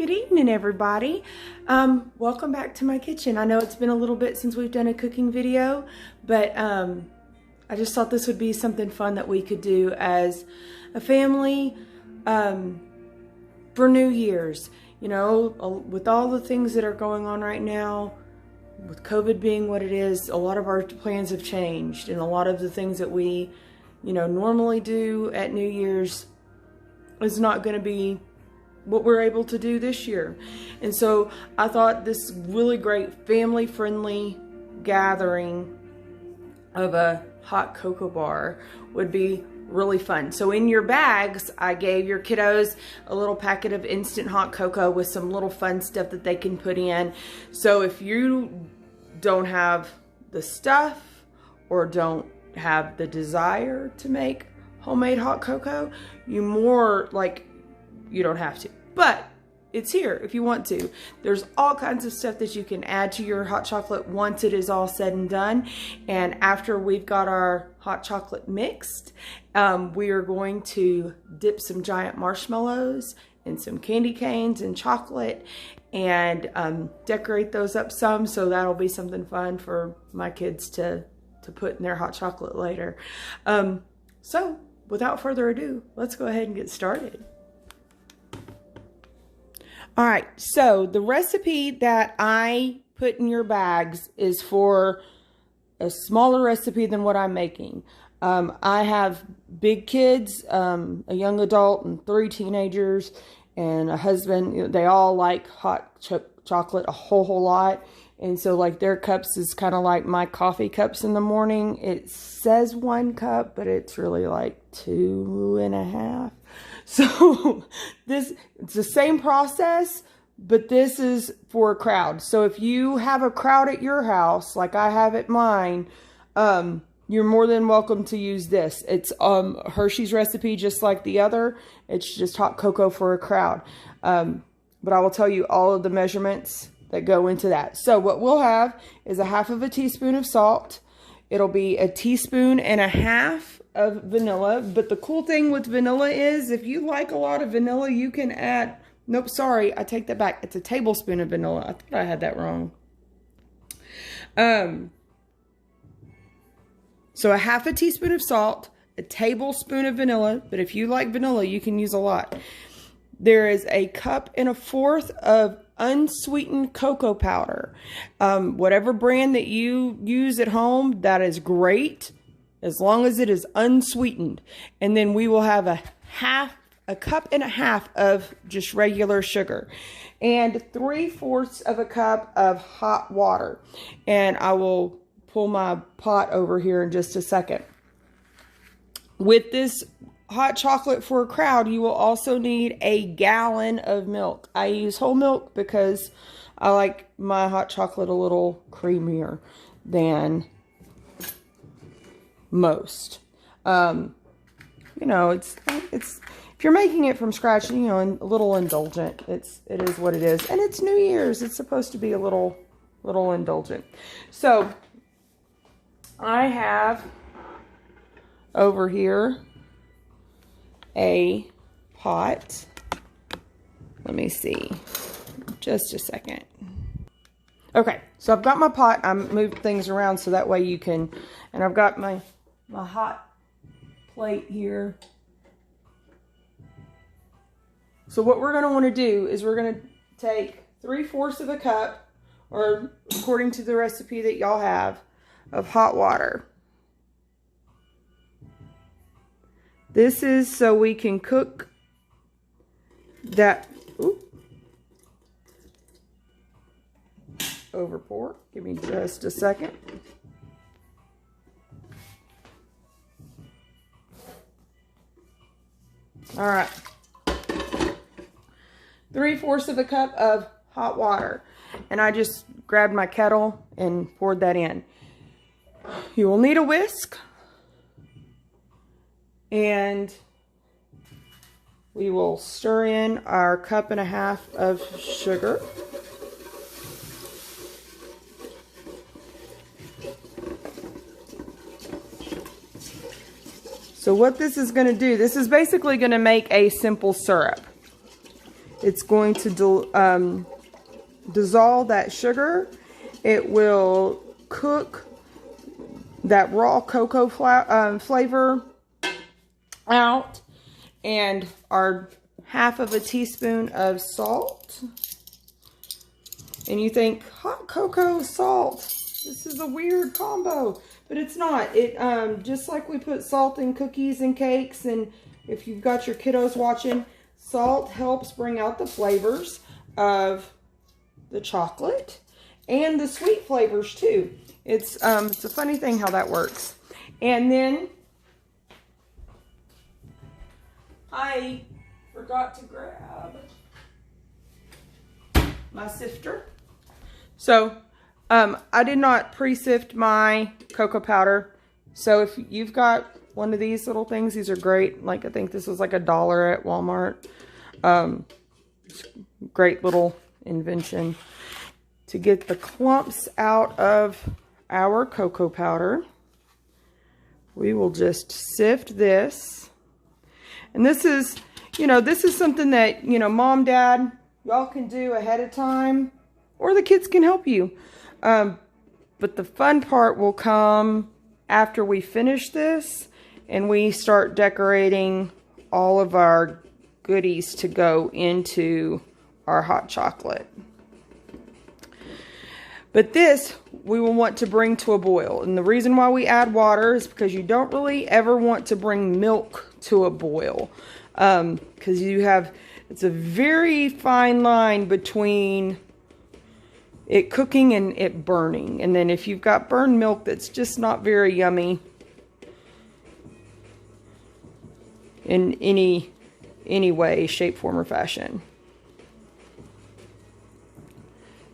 Good evening, everybody. Welcome back to my kitchen. I know it's been a little bit since we've done a cooking video, but I just thought this would be something fun that we could do as a family for New Year's. You know, with all the things that are going on right now, with COVID being what it is, a lot of our plans have changed, and a lot of the things that we, normally do at New Year's is not going to be what we're able to do this year. And so I thought this really great family-friendly gathering of a hot cocoa bar would be really fun. So in your bags, I gave your kiddos a little packet of instant hot cocoa with some little fun stuff that they can put in. So if you don't have the stuff or don't have the desire to make homemade hot cocoa, you don't have to, but it's here if you want to. There's all kinds of stuff that you can add to your hot chocolate once it is all said and done. And after we've got our hot chocolate mixed, we are going to dip some giant marshmallows and some candy canes and chocolate and decorate those up some. So that'll be something fun for my kids to put in their hot chocolate later. So without further ado, let's go ahead and get started. All right, so the recipe that I put in your bags is for a smaller recipe than what I'm making. I have big kids, a young adult and 3 teenagers and a husband. They all like hot chocolate a whole lot. And so like their cups is kind of like my coffee cups in the morning. It says 1 cup, but it's really like 2.5. So it's the same process, but this is for a crowd. So if you have a crowd at your house, like I have at mine, you're more than welcome to use this. It's Hershey's recipe, just like the other. It's just hot cocoa for a crowd. But I will tell you all of the measurements that go into that. So what we'll have is a 1/2 teaspoon of salt. It'll be 1.5 teaspoons of vanilla. But the cool thing with vanilla is if you like a lot of vanilla, you can add, nope, sorry, I take that back. It's a tablespoon of vanilla. I thought I had that wrong. So a 1/2 teaspoon of salt, a tablespoon of vanilla, but if you like vanilla, you can use a lot. There is 1.25 cups of unsweetened cocoa powder. Whatever brand that you use at home, that is great, as long as it is unsweetened. And then we will have a 1.5 cups of just regular sugar and 3/4 cup of hot water. And I will pull my pot over here in just a second. With this hot chocolate for a crowd, you will also need 1 gallon of milk. I use whole milk because I like my hot chocolate a little creamier than most. It's if you're making it from scratch, and a little indulgent. It is what it is, and it's New Year's. It's supposed to be a little indulgent. So I have over here a pot. Let me see. Just a second. Okay, so I've got my pot. I moved things around so that way you can, and I've got my hot plate here. So what we're going to want to do is we're going to take 3/4 cup, or according to the recipe that y'all have, of hot water. This is so we can cook that. Over pour. Give me just a second. All right. 3/4 cup of hot water. And I just grabbed my kettle and poured that in. You will need a whisk. And we will stir in our 1.5 cups of sugar. So what this is going to do, this is basically going to make a simple syrup. It's going to dissolve that sugar. It will cook that raw cocoa flavor out, and our half of a teaspoon of salt. And you think, hot cocoa, salt, this is a weird combo, but it's not. It just like we put salt in cookies and cakes, and if you've got your kiddos watching, salt helps bring out the flavors of the chocolate and the sweet flavors too. It's a funny thing how that works. And then I forgot to grab my sifter. So I did not pre-sift my cocoa powder. So if you've got one of these little things, these are great. Like I think this was like $1 at Walmart. Great little invention to get the clumps out of our cocoa powder. We will just sift this. And this is, you know, this is something that, you know, mom, dad, y'all can do ahead of time, or the kids can help you. But the fun part will come after we finish this and we start decorating all of our goodies to go into our hot chocolate. But this we will want to bring to a boil. And the reason why we add water is because you don't really ever want to bring milk to a boil. Because it's a very fine line between it cooking and it burning. And then if you've got burned milk, that's just not very yummy in any way, shape, form, or fashion.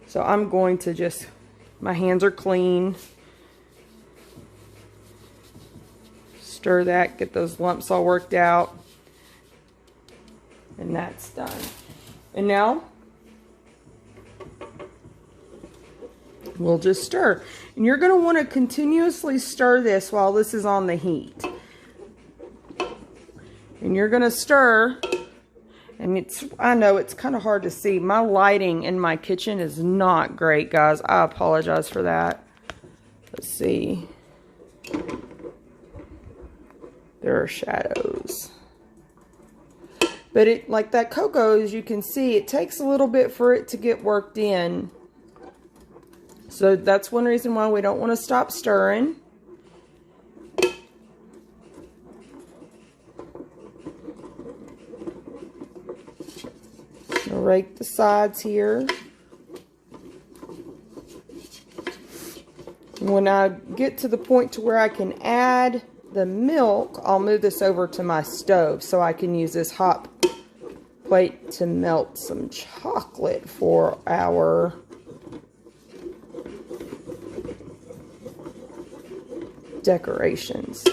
So I'm going to just, my hands are clean. Stir that, get those lumps all worked out. And that's done. And now we'll just stir. And you're going to want to continuously stir this while this is on the heat. And you're going to stir. And I know it's kind of hard to see. My lighting in my kitchen is not great, guys. I apologize for that. Let's see. There are shadows. But it, like that cocoa, as you can see, it takes a little bit for it to get worked in. So that's one reason why we don't want to stop stirring. I'll rake the sides here. When I get to the point to where I can add the milk, I'll move this over to my stove so I can use this hot plate to melt some chocolate for our decorations.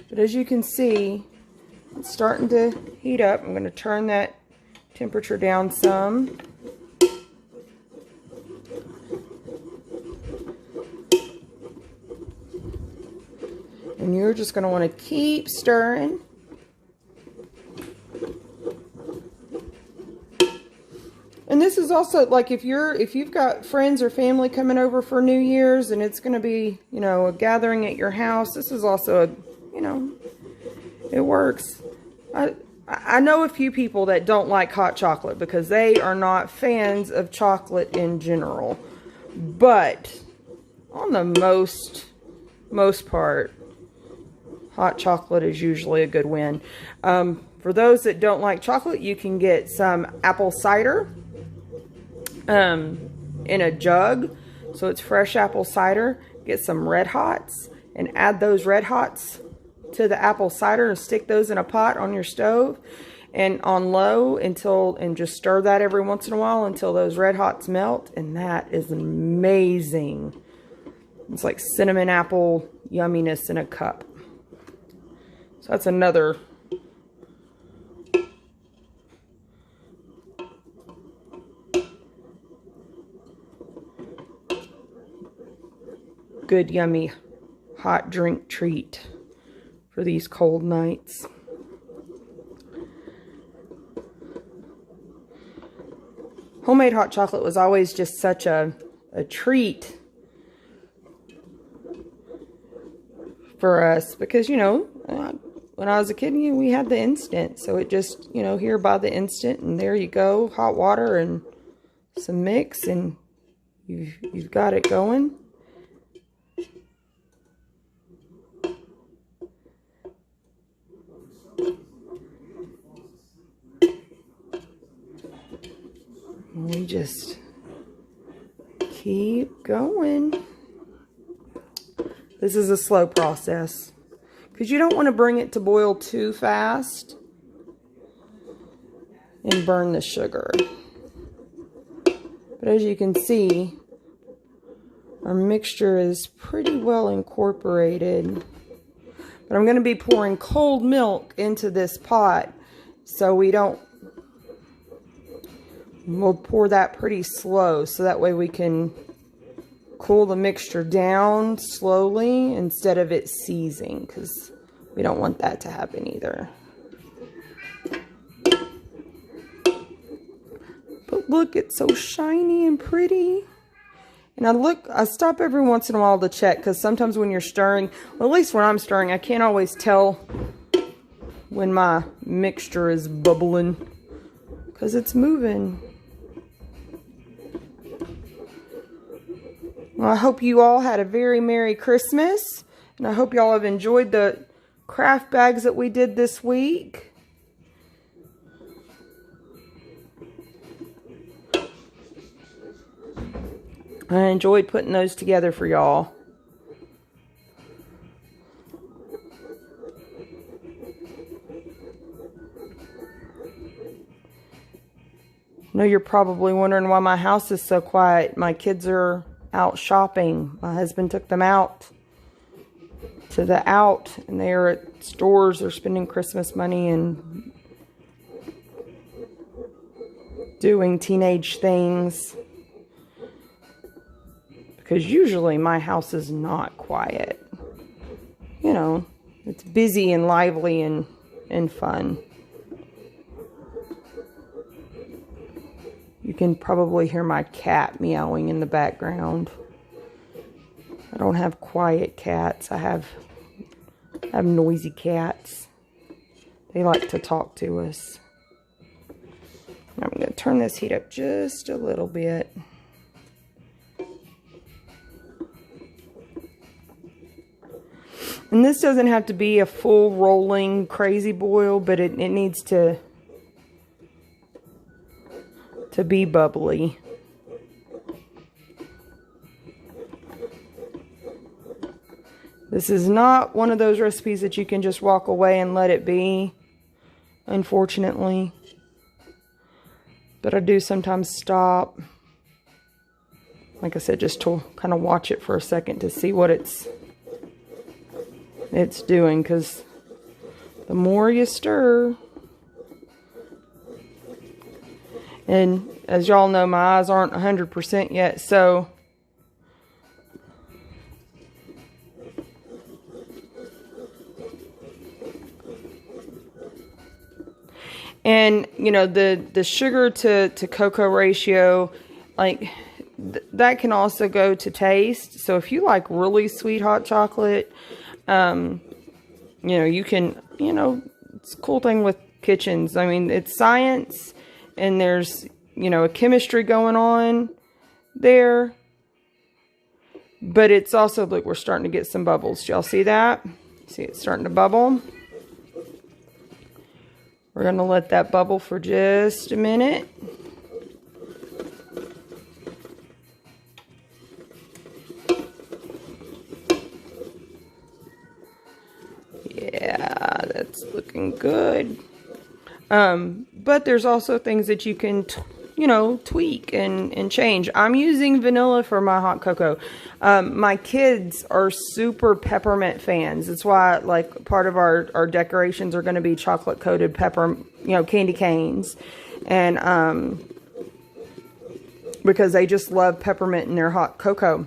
But as you can see, it's starting to heat up. I'm going to turn that temperature down some. And you're just going to want to keep stirring. And this is also like if you've got friends or family coming over for New Year's and it's going to be, you know, a gathering at your house, this is also a, you know, it works. I know a few people that don't like hot chocolate because they are not fans of chocolate in general. But on the most part, hot chocolate is usually a good win. For those that don't like chocolate, you can get some apple cider in a jug. So it's fresh apple cider. Get some Red Hots and add those Red Hots to the apple cider and stick those in a pot on your stove and on low and just stir that every once in a while until those Red Hots melt, and that is amazing. It's like cinnamon apple yumminess in a cup. So that's another good yummy hot drink treat for these cold nights. homemade hot chocolate was always just such a treat for us because, you know, when I was a kid, we had the instant. So it just, you know, here by the instant, and there you go, hot water and some mix, and you've got it going. We just keep going. This is a slow process because you don't want to bring it to boil too fast and burn the sugar. But as you can see, our mixture is pretty well incorporated. But I'm going to be pouring cold milk into this pot, so we'll pour that pretty slow, so that way we can cool the mixture down slowly instead of it seizing, because we don't want that to happen either. But look, it's so shiny and pretty. And I stop every once in a while to check, because sometimes when you're stirring, well, at least when I'm stirring, I can't always tell when my mixture is bubbling, because it's moving. Well, I hope you all had a very Merry Christmas, and I hope y'all have enjoyed the craft bags that we did this week. I enjoyed putting those together for y'all. I know you're probably wondering why my house is so quiet. My kids are out shopping. My husband took them out to the and they are at stores. They're spending Christmas money and doing teenage things, because usually my house is not quiet. You know, it's busy and lively and fun. You can probably hear my cat meowing in the background. I don't have quiet cats. I have noisy cats. They like to talk to us. I'm going to turn this heat up just a little bit. And this doesn't have to be a full rolling crazy boil, but it needs to be bubbly. This is not one of those recipes that you can just walk away and let it be, unfortunately. But I do sometimes stop, like I said, just to kind of watch it for a second to see what it's doing, because the more you stir. And as y'all know, my eyes aren't 100% yet, so and you know, the sugar to cocoa ratio, like that can also go to taste. So if you like really sweet hot chocolate, you know, you can, you know, it's a cool thing with kitchens. I mean, it's science. And there's, you know, a chemistry going on there. But it's also, look, we're starting to get some bubbles. Do y'all see that? See, it's starting to bubble. We're going to let that bubble for just a minute. Yeah, that's looking good. But there's also things that you can, you know, tweak and change. I'm using vanilla for my hot cocoa. My kids are super peppermint fans. That's why, like, part of our decorations are going to be chocolate coated pepper, you know, candy canes. And, because they just love peppermint in their hot cocoa.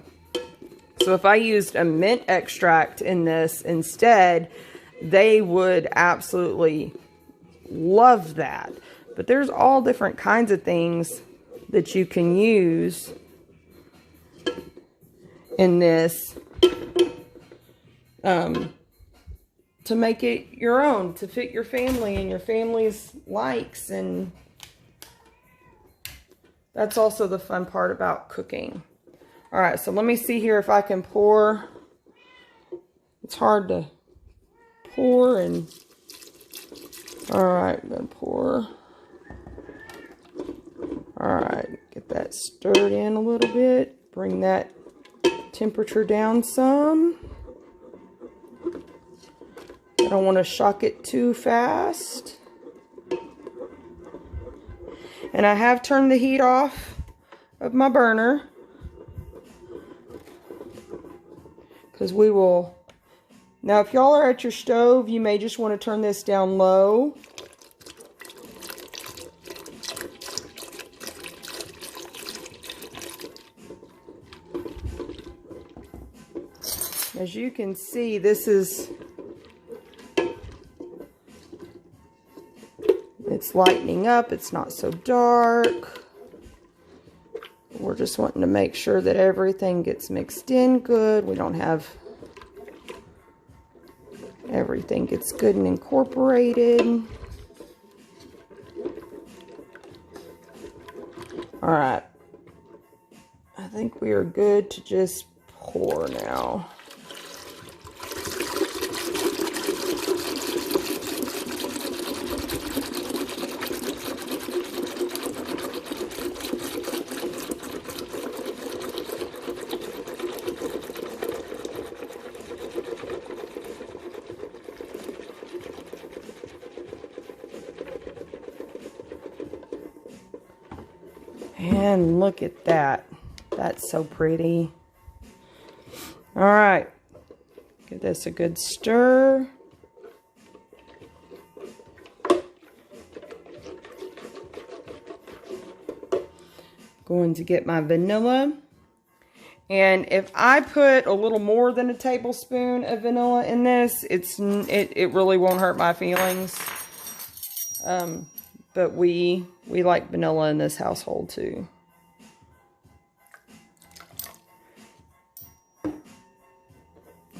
So if I used a mint extract in this instead, they would absolutely love that. But there's all different kinds of things that you can use in this to make it your own, to fit your family and your family's likes. And that's also the fun part about cooking. All right, so let me see here if I can pour. It's hard to pour and, all right, I'm gonna pour. All right, get that stirred in a little bit. Bring that temperature down some. I don't want to shock it too fast. And I have turned the heat off of my burner, because we will, now if y'all are at your stove, you may just want to turn this down low. As you can see, this is, it's lightening up. It's not so dark. We're just wanting to make sure that everything gets mixed in good. We don't have, everything gets good and incorporated. All right. I think we are good to just pour now. And look at that. That's so pretty. All right. Give this a good stir. Going to get my vanilla. And if I put a little more than a tablespoon of vanilla in this, it really won't hurt my feelings. But we like vanilla in this household too.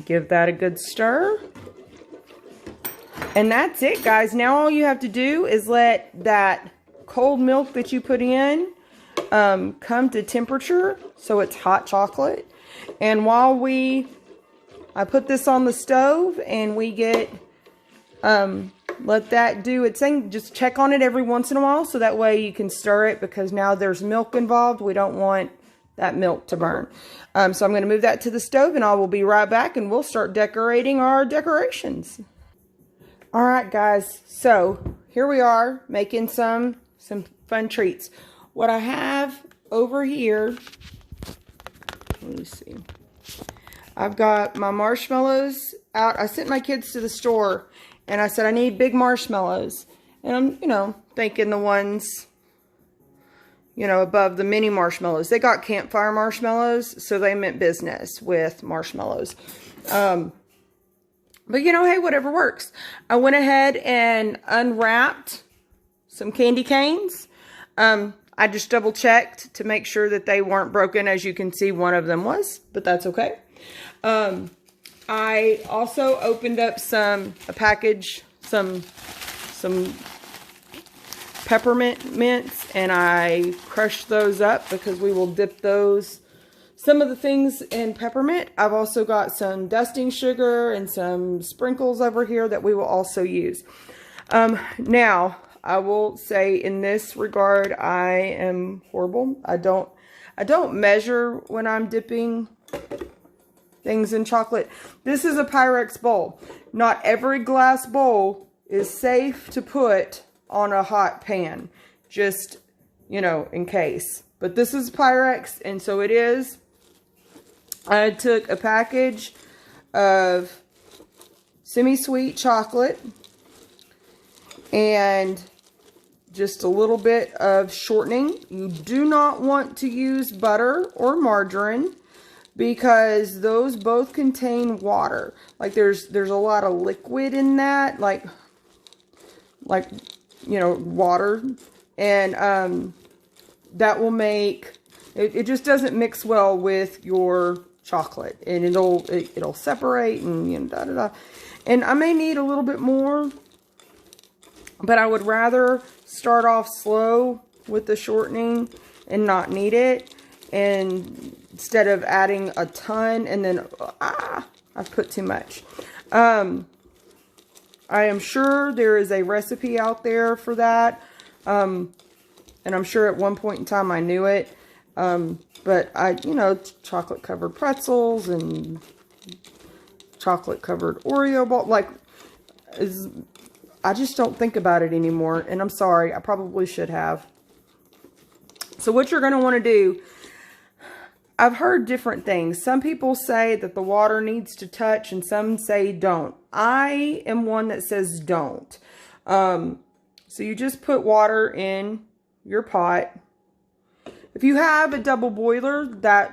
Give that a good stir. And that's it, guys. Now all you have to do is let that cold milk that you put in come to temperature, so it's hot chocolate. And while I put this on the stove and we get, let that do its thing. Just check on it every once in a while, so that way you can stir it, because now there's milk involved. We don't want that milk to burn. So I'm going to move that to the stove, and I will be right back, and we'll start decorating our decorations. All right, guys. So here we are making some fun treats. What I have over here, let me see. I've got my marshmallows out. I sent my kids to the store, and I said I need big marshmallows. And I'm, thinking the ones, above the mini marshmallows. They got campfire marshmallows, so they meant business with marshmallows. But hey, whatever works. I went ahead and unwrapped some candy canes. I just double checked to make sure that they weren't broken. As you can see, one of them was, but that's okay. I also opened up some peppermint mints, and I crushed those up because we will dip some of the things in peppermint. I've also got some dusting sugar and some sprinkles over here that we will also use. Now, I will say in this regard, I am horrible. I don't measure when I'm dipping things in chocolate. This is a Pyrex bowl. Not every glass bowl is safe to put on a hot pan, just, in case. But this is Pyrex, and so it is. I took a package of semi-sweet chocolate and just a little bit of shortening. You do not want to use butter or margarine, because those both contain water. Like there's a lot of liquid in that, like water. And that will make, it just doesn't mix well with your chocolate, and it'll separate, and you know, da da da. And I may need a little bit more, but I would rather start off slow with the shortening and not need it, and instead of adding a ton and then I've put too much. I am sure there is a recipe out there for that, and I'm sure at one point in time I knew it. But you know, chocolate covered pretzels and chocolate covered Oreo ball, like, I just don't think about it anymore. And I'm sorry, I probably should have. So what you're going to want to do, I've heard different things. Some people say that the water needs to touch, and some say don't. I am one that says don't. So you just put water in your pot. If you have a double boiler,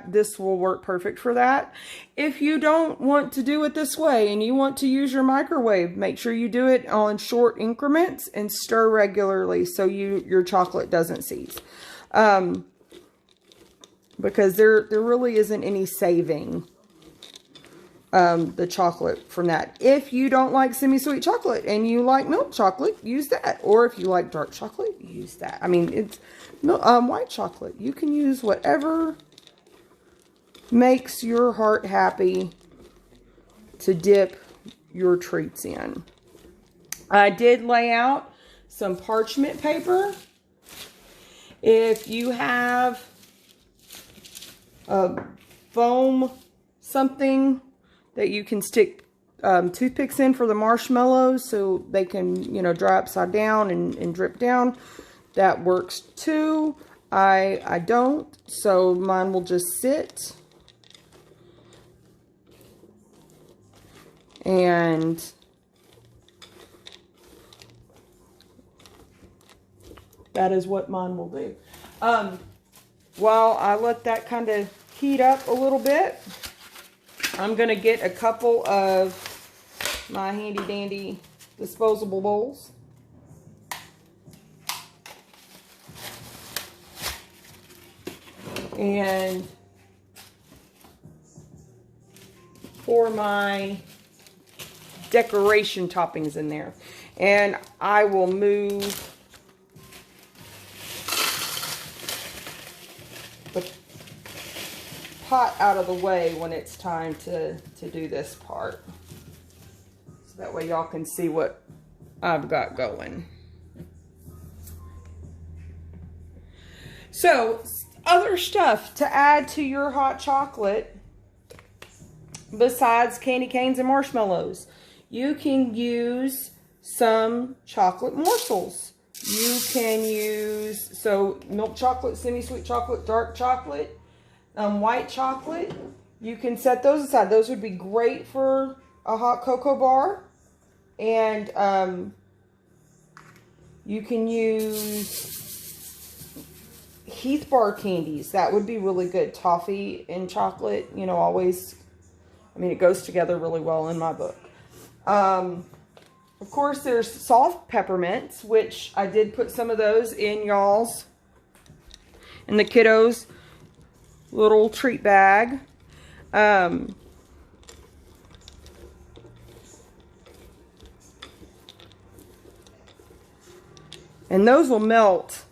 this will work perfect for that. If you don't want to do it this way and you want to use your microwave, make sure you do it on short increments and stir regularly so your chocolate doesn't seize. Because there really isn't any saving the chocolate from that. If you don't like semi-sweet chocolate and you like milk chocolate, use that. Or if you like dark chocolate, use that. I mean, it's white chocolate. You can use whatever makes your heart happy to dip your treats in. I did lay out some parchment paper. If you have foam something that you can stick toothpicks in for the marshmallows so they can, you know, dry upside down and drip down, that works too. I don't, so mine will just sit. And that is what mine will do. While I let that kind of heat up a little bit, I'm going to get a couple of my handy dandy disposable bowls. And pour my decoration toppings in there. And I will move the pot out of the way when it's time to do this part. So that way y'all can see what I've got going. So, other stuff to add to your hot chocolate besides candy canes and marshmallows. You can use some chocolate morsels. You can use, so milk chocolate, semi-sweet chocolate, dark chocolate, white chocolate. You can set those aside. Those would be great for a hot cocoa bar. And you can use Heath bar candies. That would be really good. Toffee and chocolate, you know, always, I mean, it goes together really well in my book. Of course, there's soft peppermints, which I did put some of those in in the kiddos' little treat bag. And those will melt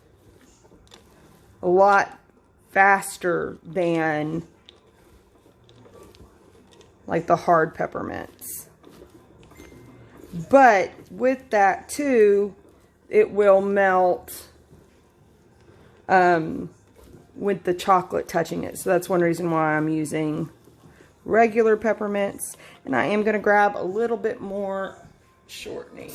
a lot faster than like the hard peppermints. But with that too, it will melt with the chocolate touching it. So that's one reason why I'm using regular peppermints. And I am going to grab a little bit more shortening.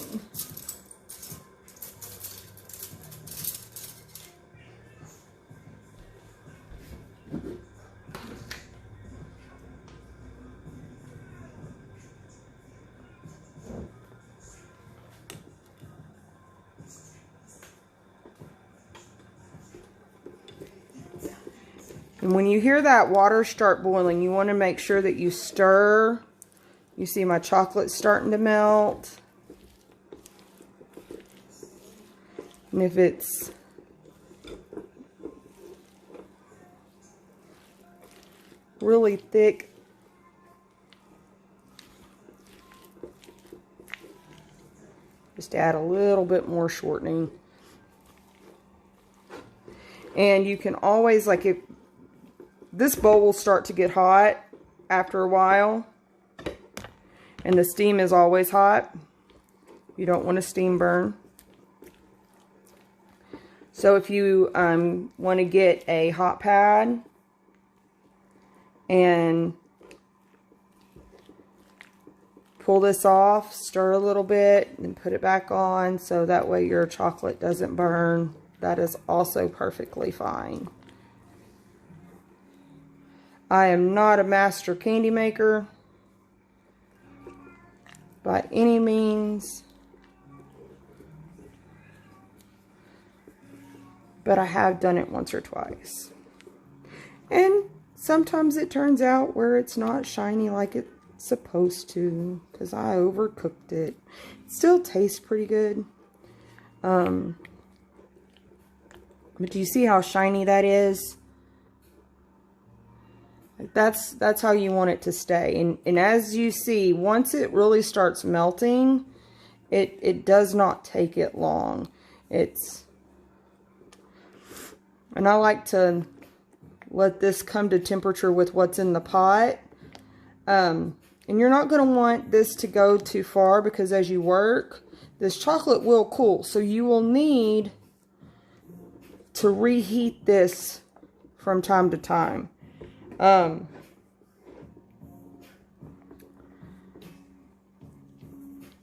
And when you hear that water start boiling, you want to make sure that you stir. You see my chocolate starting to melt. And if it's really thick. Just add a little bit more shortening. And you can always, like, if this bowl will start to get hot after a while, and the steam is always hot. You don't want to steam burn. So if you want to get a hot pad and pull this off, stir a little bit, and put it back on so that way your chocolate doesn't burn. That is also perfectly fine. I am not a master candy maker by any means, but I have done it once or twice. And sometimes it turns out where it's not shiny like it's supposed to, because I overcooked it. It still tastes pretty good. But do you see how shiny that is? Like that's how you want it to stay. And as you see, once it really starts melting, it does not take it long. And I like to let this come to temperature with what's in the pot. And you're not going to want this to go too far, because as you work, this chocolate will cool. So you will need to reheat this from time to time.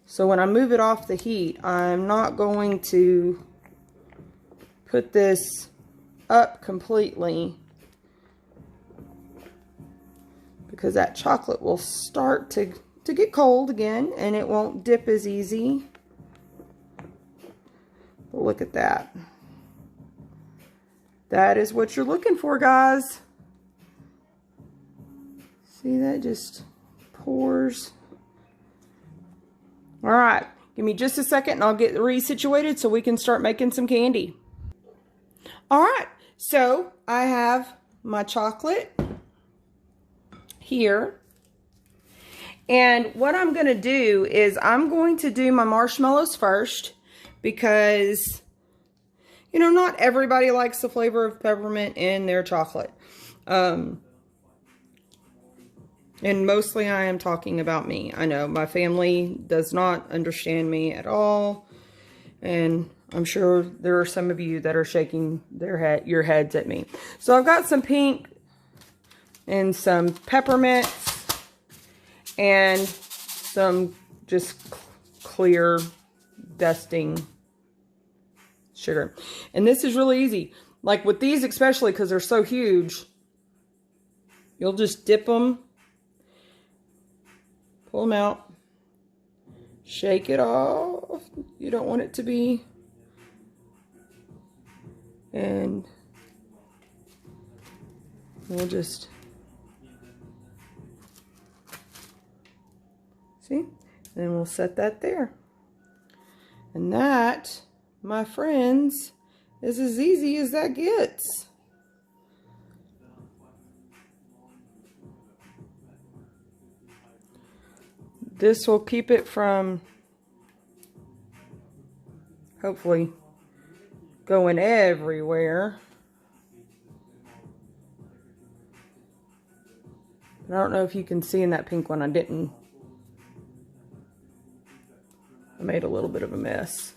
So when I move it off the heat, I'm not going to put this up completely, because that chocolate will start to get cold again, and it won't dip as easy. But look at that. That is what you're looking for, guys. See, that just pours. All right, give me just a second and I'll get resituated so we can start making some candy. All right, so I have my chocolate here. And what I'm going to do is I'm going to do my marshmallows first, because you know, not everybody likes the flavor of peppermint in their chocolate. And mostly I am talking about me. I know my family does not understand me at all. And I'm sure there are some of you that are shaking your heads at me. So I've got some pink and some peppermints and some just clear dusting sugar. And this is really easy. Like with these especially, because they're so huge, you'll just dip them, pull them out, shake it off. You don't want it to be, and we'll just see, and we'll set that there. And that, my friends, is as easy as that gets. This will keep it from, hopefully, going everywhere. I don't know if you can see in that pink one, I made a little bit of a mess.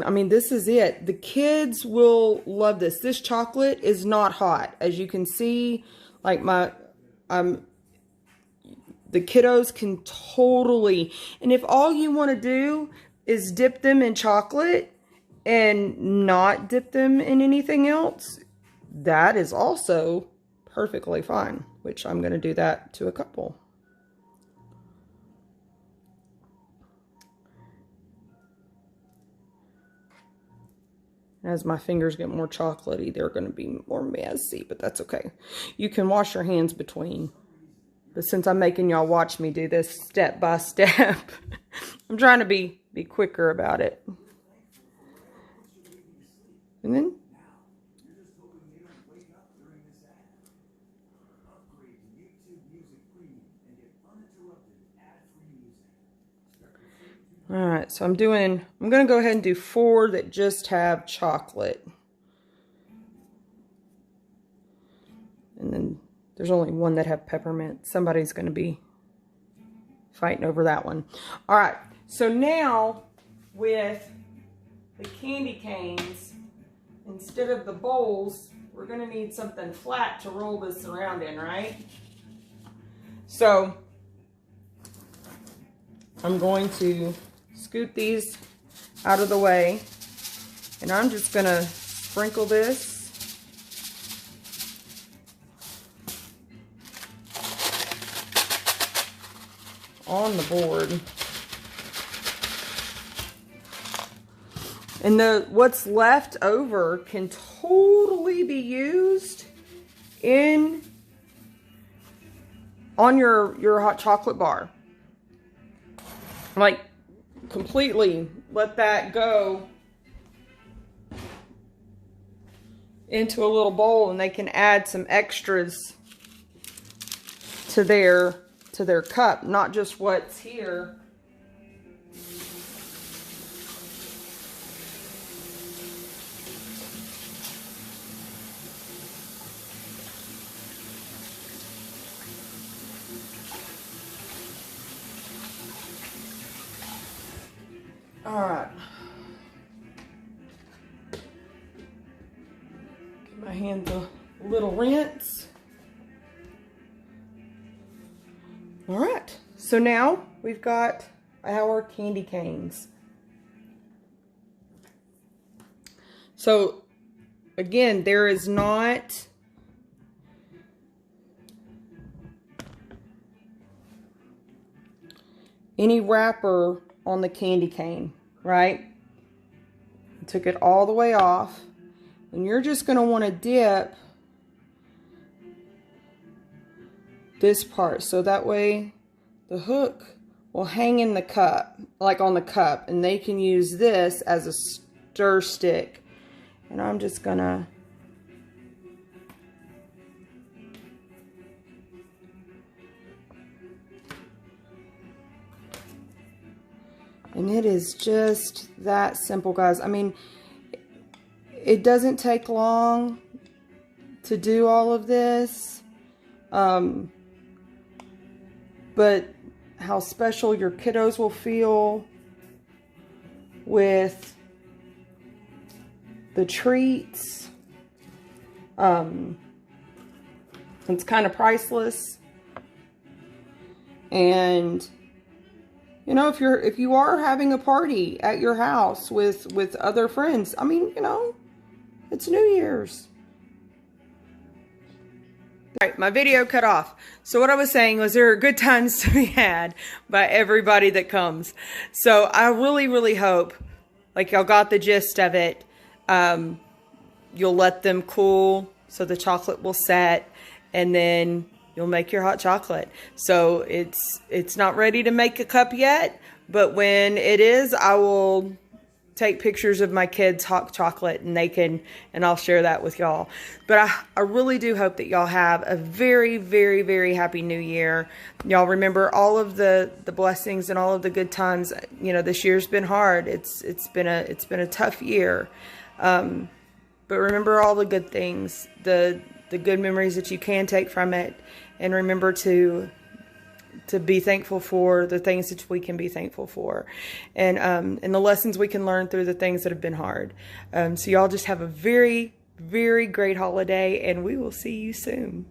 I mean, this is it. The kids will love this. This chocolate is not hot. As you can see, like the kiddos can totally, and if all you want to do is dip them in chocolate and not dip them in anything else, that is also perfectly fine, which I'm going to do that to a couple. As my fingers get more chocolatey, they're going to be more messy, but that's okay. You can wash your hands between. But since I'm making y'all watch me do this step by step, I'm trying to be quicker about it. And then All right, so I'm going to go ahead and do 4 that just have chocolate. And then there's only 1 that have peppermint. Somebody's going to be fighting over that one. All right, so now with the candy canes, instead of the bowls, we're going to need something flat to roll this around in, right? So I'm going to scoot these out of the way, and I'm just going to sprinkle this on the board. And what's left over can totally be used on your hot chocolate bar. Like, completely let that go into a little bowl, and they can add some extras to their cup, not just what's here. All right. Give my hands a little rinse. All right. So now we've got our candy canes. So again, there is not any wrapper on the candy cane, right? I took it all the way off, and you're just going to want to dip this part so that way the hook will hang in the cup, like on the cup, and they can use this as a stir stick. And I'm just gonna and it is just that simple, guys. I mean, it doesn't take long to do all of this, but how special your kiddos will feel with the treats. It's kind of priceless. And you know, if you are having a party at your house with other friends, I mean, you know, it's New Year's. All right, my video cut off. So what I was saying was there are good times to be had by everybody that comes. So I really, really hope, like, y'all got the gist of it. You'll let them cool so the chocolate will set, and then you'll make your hot chocolate. So it's not ready to make a cup yet, but when it is, I will take pictures of my kids' hot chocolate, and I'll share that with y'all. But I really do hope that y'all have a very, very, very happy New Year. Y'all remember all of the blessings and all of the good times. You know, this year's been hard. It's been a tough year. But remember all the good things, the good memories that you can take from it, and remember to be thankful for the things that we can be thankful for, and the lessons we can learn through the things that have been hard. So y'all just have a very, very great holiday, and we will see you soon.